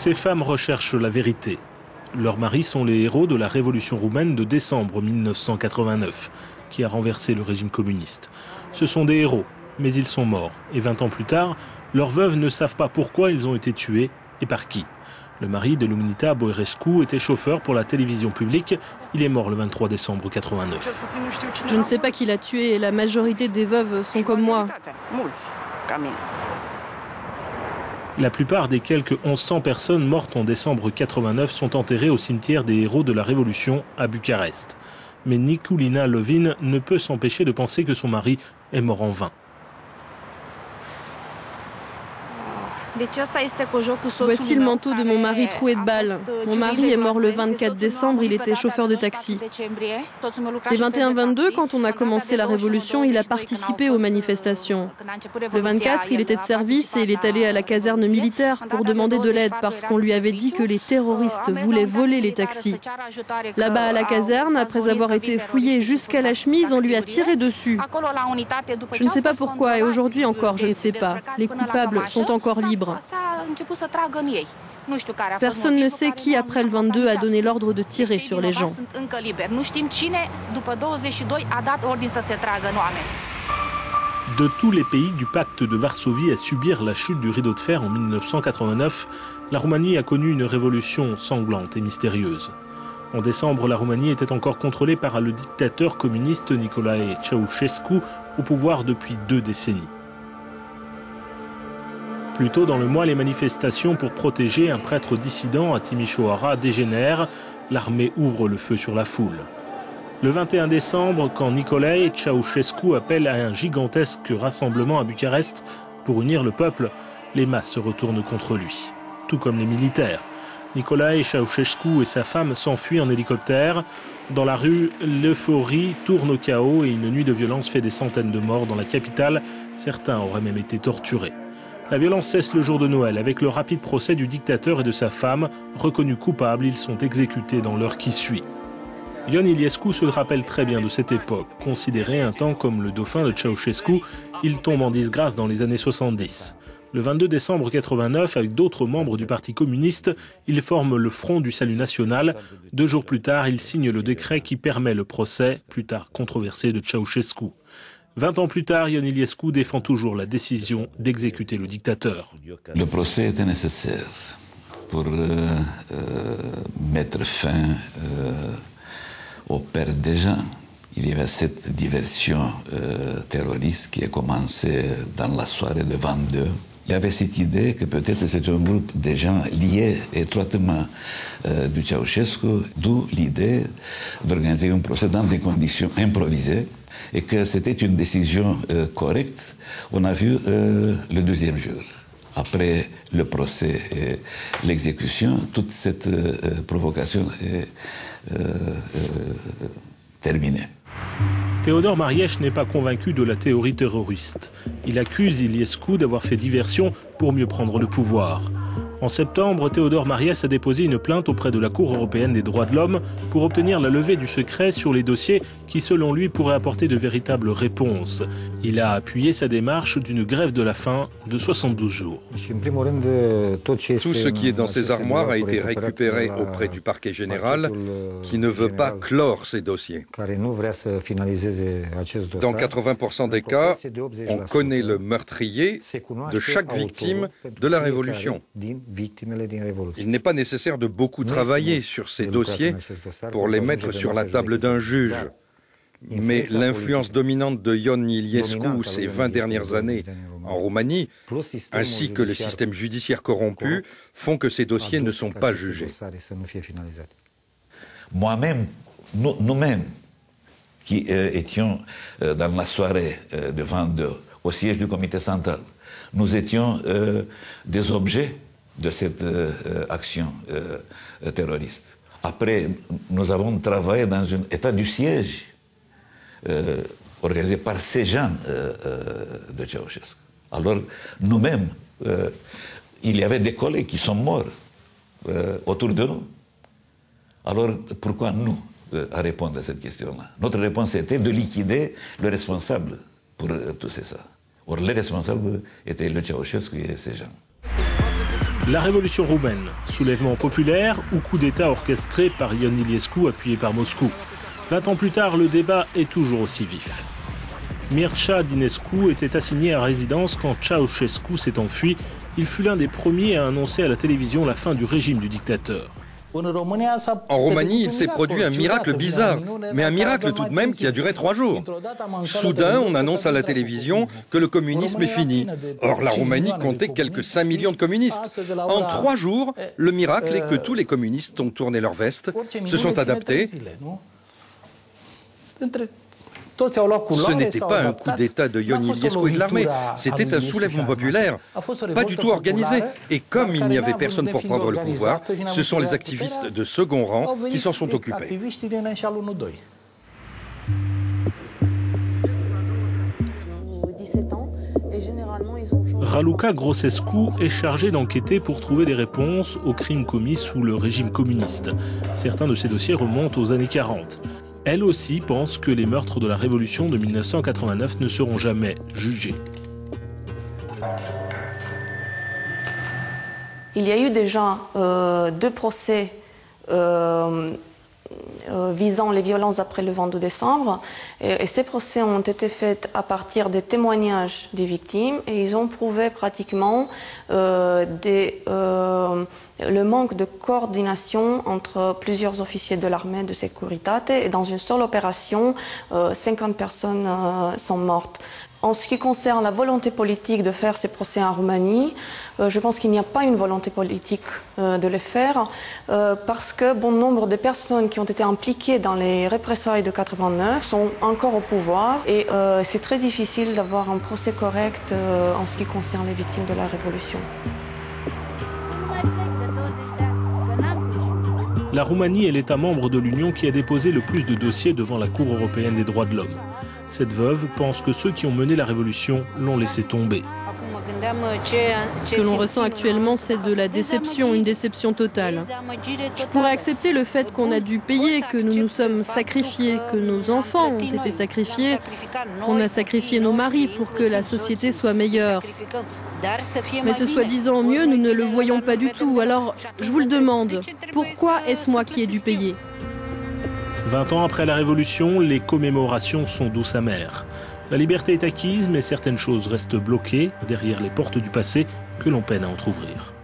Ces femmes recherchent la vérité. Leurs maris sont les héros de la révolution roumaine de décembre 1989, qui a renversé le régime communiste. Ce sont des héros, mais ils sont morts. Et 20 ans plus tard, leurs veuves ne savent pas pourquoi ils ont été tués et par qui. Le mari de Luminița Boerescu était chauffeur pour la télévision publique. Il est mort le 23 décembre 1989. Je ne sais pas qui l'a tué et la majorité des veuves sont comme moi. La plupart des quelques 1100 personnes mortes en décembre 1989 sont enterrées au cimetière des héros de la Révolution à Bucarest. Mais Niculina Lovin ne peut s'empêcher de penser que son mari est mort en vain. Voici le manteau de mon mari troué de balles. Mon mari est mort le 24 décembre, il était chauffeur de taxi. Les 21-22, quand on a commencé la révolution, il a participé aux manifestations. Le 24, il était de service et il est allé à la caserne militaire pour demander de l'aide parce qu'on lui avait dit que les terroristes voulaient voler les taxis. Là-bas à la caserne, après avoir été fouillé jusqu'à la chemise, on lui a tiré dessus. Je ne sais pas pourquoi et aujourd'hui encore, je ne sais pas. Les coupables sont encore libres. Personne ne sait qui, après le 22, a donné l'ordre de tirer sur les gens. De tous les pays du pacte de Varsovie à subir la chute du rideau de fer en 1989, la Roumanie a connu une révolution sanglante et mystérieuse. En décembre, la Roumanie était encore contrôlée par le dictateur communiste Nicolae Ceausescu, au pouvoir depuis 2 décennies. Plus tôt dans le mois, les manifestations pour protéger un prêtre dissident à Timișoara dégénèrent. L'armée ouvre le feu sur la foule. Le 21 décembre, quand Nicolae Ceausescu appelle à un gigantesque rassemblement à Bucarest pour unir le peuple, les masses se retournent contre lui, tout comme les militaires. Nicolae Ceausescu et sa femme s'enfuient en hélicoptère. Dans la rue, l'euphorie tourne au chaos et une nuit de violence fait des centaines de morts dans la capitale. Certains auraient même été torturés. La violence cesse le jour de Noël avec le rapide procès du dictateur et de sa femme. Reconnus coupables, ils sont exécutés dans l'heure qui suit. Ion Iliescu se rappelle très bien de cette époque. Considéré un temps comme le dauphin de Ceausescu, il tombe en disgrâce dans les années 70. Le 22 décembre 1989, avec d'autres membres du Parti communiste, il forme le Front du Salut National. 2 jours plus tard, il signe le décret qui permet le procès, plus tard controversé, de Ceausescu. 20 ans plus tard, Ion Iliescu défend toujours la décision d'exécuter le dictateur. Le procès était nécessaire pour mettre fin aux pertes des gens. Il y avait cette diversion terroriste qui a commencé dans la soirée de 22. Il y avait cette idée que peut-être c'était un groupe de gens liés étroitement du Ceausescu, d'où l'idée d'organiser un procès dans des conditions improvisées et que c'était une décision correcte. On a vu le 2e jour. Après le procès et l'exécution, toute cette provocation est terminée. Teodor Mariès n'est pas convaincu de la théorie terroriste. Il accuse Iliescu d'avoir fait diversion pour mieux prendre le pouvoir. En septembre, Teodor Mariès a déposé une plainte auprès de la Cour européenne des droits de l'homme pour obtenir la levée du secret sur les dossiers qui, selon lui, pourraient apporter de véritables réponses. Il a appuyé sa démarche d'une grève de la faim de 72 jours. Tout ce qui est dans ces armoires a été récupéré auprès du parquet général qui ne veut pas clore ces dossiers. Dans 80% des cas, on connaît le meurtrier de chaque victime de la Révolution. Il n'est pas nécessaire de beaucoup travailler sur ces dossiers pour les mettre sur la table d'un juge. Mais l'influence dominante de Ion Iliescu ces 20 dernières années en Roumanie, ainsi que le système judiciaire corrompu, font que ces dossiers ne sont pas jugés. Moi-même, nous-mêmes, qui étions dans la soirée de 22 au siège du comité central, nous étions des objets de cette action terroriste. Après, nous avons travaillé dans un état du siège organisé par ces gens de Ceausescu. Alors, nous-mêmes, il y avait des collègues qui sont morts autour de nous. Alors, pourquoi nous à répondre à cette question-là? Notre réponse était de liquider le responsable pour tout ça. Or, le responsable était le Ceausescu et ces gens. La révolution roumaine, soulèvement populaire ou coup d'État orchestré par Ion Iliescu appuyé par Moscou. 20 ans plus tard, le débat est toujours aussi vif. Mircea Dinescu était assigné à résidence quand Ceausescu s'est enfui. Il fut l'un des premiers à annoncer à la télévision la fin du régime du dictateur. En Roumanie, il s'est produit un miracle bizarre, mais un miracle tout de même qui a duré 3 jours. Soudain, on annonce à la télévision que le communisme est fini. Or, la Roumanie comptait quelques 5 millions de communistes. En 3 jours, le miracle est que tous les communistes ont tourné leur veste, se sont adaptés. Ce n'était pas un coup d'État de Ion Iliescu et de l'armée, c'était un soulèvement populaire, pas du tout organisé. Et comme il n'y avait personne pour prendre le pouvoir, ce sont les activistes de second rang qui s'en sont occupés. Raluca Grosescu est chargé d'enquêter pour trouver des réponses aux crimes commis sous le régime communiste. Certains de ces dossiers remontent aux années 40. Elle aussi pense que les meurtres de la Révolution de 1989 ne seront jamais jugés. Il y a eu déjà 2 procès visant les violences après le 22 décembre. Et ces procès ont été faits à partir des témoignages des victimes et ils ont prouvé pratiquement le manque de coordination entre plusieurs officiers de l'armée de Securitate et dans une seule opération, 50 personnes sont mortes. En ce qui concerne la volonté politique de faire ces procès en Roumanie, je pense qu'il n'y a pas une volonté politique de les faire parce que bon nombre de personnes qui ont été impliquées dans les représailles de 89 sont encore au pouvoir et c'est très difficile d'avoir un procès correct en ce qui concerne les victimes de la Révolution. La Roumanie est l'État membre de l'Union qui a déposé le plus de dossiers devant la Cour européenne des droits de l'homme. Cette veuve pense que ceux qui ont mené la révolution l'ont laissé tomber. Ce que l'on ressent actuellement, c'est de la déception, une déception totale. Je pourrais accepter le fait qu'on a dû payer, que nous nous sommes sacrifiés, que nos enfants ont été sacrifiés, qu'on a sacrifié nos maris pour que la société soit meilleure. Mais ce soi-disant mieux, nous ne le voyons pas du tout. Alors, je vous le demande, pourquoi est-ce moi qui ai dû payer ? 20 ans après la Révolution, les commémorations sont douces amères. La liberté est acquise, mais certaines choses restent bloquées derrière les portes du passé que l'on peine à entrouvrir.